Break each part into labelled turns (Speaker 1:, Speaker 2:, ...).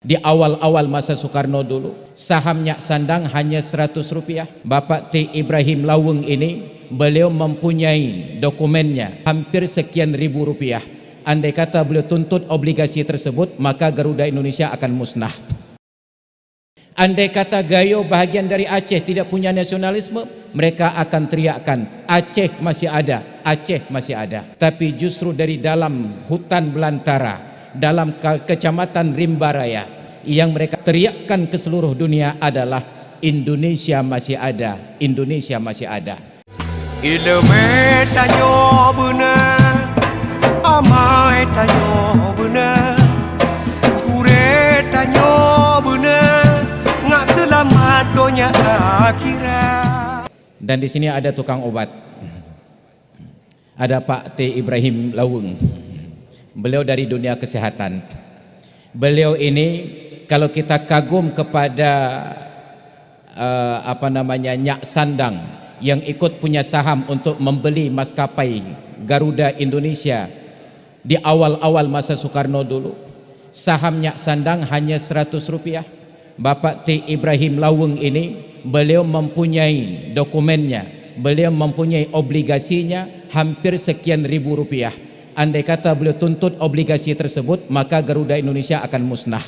Speaker 1: Di awal-awal masa Soekarno dulu, saham Nyak Sandang hanya Rp100. Bapak T. Ibrahim Laweng ini, beliau mempunyai dokumennya hampir sekian ribu rupiah. Andai kata beliau tuntut obligasi tersebut, maka Garuda Indonesia akan musnah. Andai kata Gayo bahagian dari Aceh tidak punya nasionalisme, mereka akan teriakkan, Aceh masih ada, Aceh masih ada. Tapi justru dari dalam hutan belantara, dalam kecamatan Rimbaraya, yang mereka teriakkan ke seluruh dunia adalah Indonesia masih ada, Indonesia masih ada.
Speaker 2: Ilmu tanyo benar, amai tanyo benar, kure tanyo benar, ngak selamat dunia akhirat.
Speaker 1: Dan di sini ada tukang obat, ada Pak T. Ibrahim Laweng. Beliau dari dunia kesehatan. Beliau ini kalau kita kagum kepada Nyak Sandang yang ikut punya saham untuk membeli maskapai Garuda Indonesia di awal-awal masa Soekarno dulu, saham Nyak Sandang hanya Rp100. Bapak T. Ibrahim Laweng ini, beliau mempunyai dokumennya, beliau mempunyai obligasinya hampir sekian ribu rupiah. Andai kata beliau tuntut obligasi tersebut, maka Garuda Indonesia akan musnah.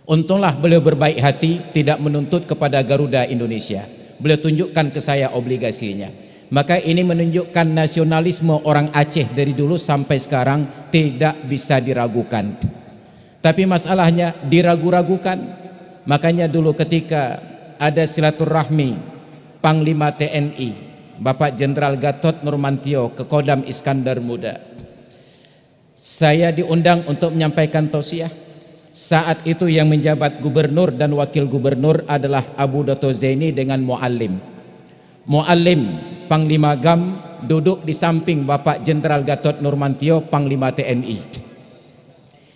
Speaker 1: Untunglah beliau berbaik hati, tidak menuntut kepada Garuda Indonesia. Beliau tunjukkan ke saya obligasinya. Maka ini menunjukkan nasionalisme orang Aceh dari dulu sampai sekarang tidak bisa diragukan. Tapi masalahnya diragu-ragukan. Makanya dulu ketika ada silaturahmi Panglima TNI Bapak Jenderal Gatot Nurmantio ke Kodam Iskandar Muda, saya diundang untuk menyampaikan tausiah. Saat itu yang menjabat gubernur dan wakil gubernur adalah Abu Dato Zaini dengan Muallim. Muallim Panglima GAM duduk di samping Bapak Jenderal Gatot Nurmantio, Panglima TNI.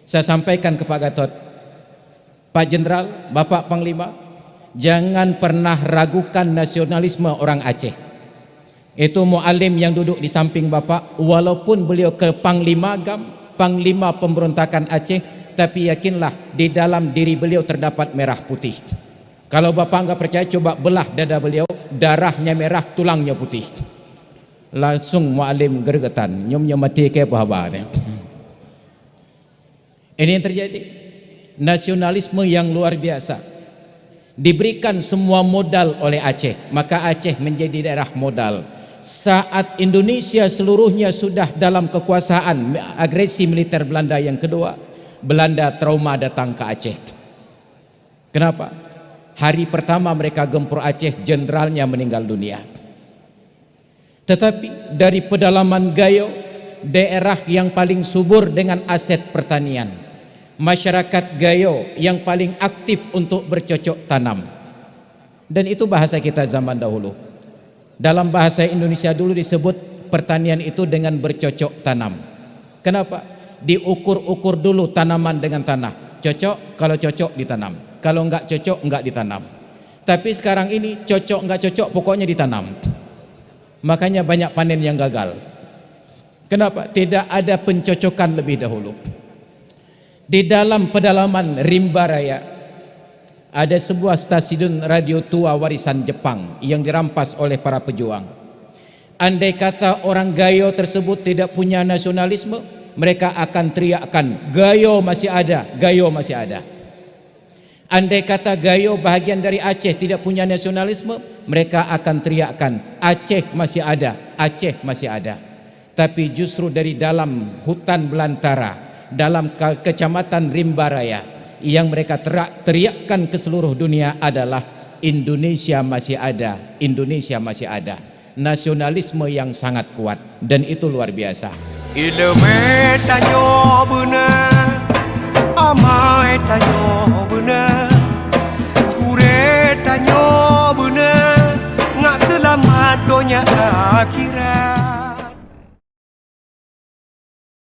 Speaker 1: Saya sampaikan ke Pak Gatot, Pak Jenderal, Bapak Panglima, jangan pernah ragukan nasionalisme orang Aceh. Itu Muallim yang duduk di samping Bapak, walaupun beliau ke Panglima GAM, Panglima pemberontakan Aceh, tapi yakinlah di dalam diri beliau terdapat merah putih. Kalau Bapak enggak percaya, coba belah dada beliau, darahnya merah, tulangnya putih. Langsung Muallim gergetan, nyom mati ke apa. Ini yang terjadi. Nasionalisme yang luar biasa. Diberikan semua modal oleh Aceh, maka Aceh menjadi daerah modal. Saat Indonesia seluruhnya sudah dalam kekuasaan agresi militer Belanda yang kedua, Belanda trauma datang ke Aceh. Kenapa? Hari pertama mereka gempur Aceh, jenderalnya meninggal dunia. Tetapi dari pedalaman Gayo, daerah yang paling subur dengan aset pertanian, masyarakat Gayo yang paling aktif untuk bercocok tanam. Dan itu bahasa kita zaman dahulu. Dalam bahasa Indonesia dulu disebut pertanian itu dengan bercocok tanam. Kenapa? Diukur-ukur dulu tanaman dengan tanah. Cocok, kalau cocok ditanam. Kalau enggak cocok, enggak ditanam. Tapi sekarang ini cocok enggak cocok, pokoknya ditanam. Makanya banyak panen yang gagal. Kenapa? Tidak ada pencocokan lebih dahulu. Di dalam pedalaman Rimbaraya ada sebuah stasiun radio tua warisan Jepang yang dirampas oleh para pejuang. Andai kata orang Gayo tersebut tidak punya nasionalisme, mereka akan teriakkan, Gayo masih ada, Gayo masih ada. Andai kata Gayo bahagian dari Aceh tidak punya nasionalisme, mereka akan teriakkan, Aceh masih ada, Aceh masih ada. Tapi justru dari dalam hutan belantara, dalam kecamatan Rimbaraya, yang mereka teriakkan ke seluruh dunia adalah Indonesia masih ada, Indonesia masih ada. Nasionalisme yang sangat kuat, dan itu luar biasa.
Speaker 2: Ilmu tanyo benar, amai tanyo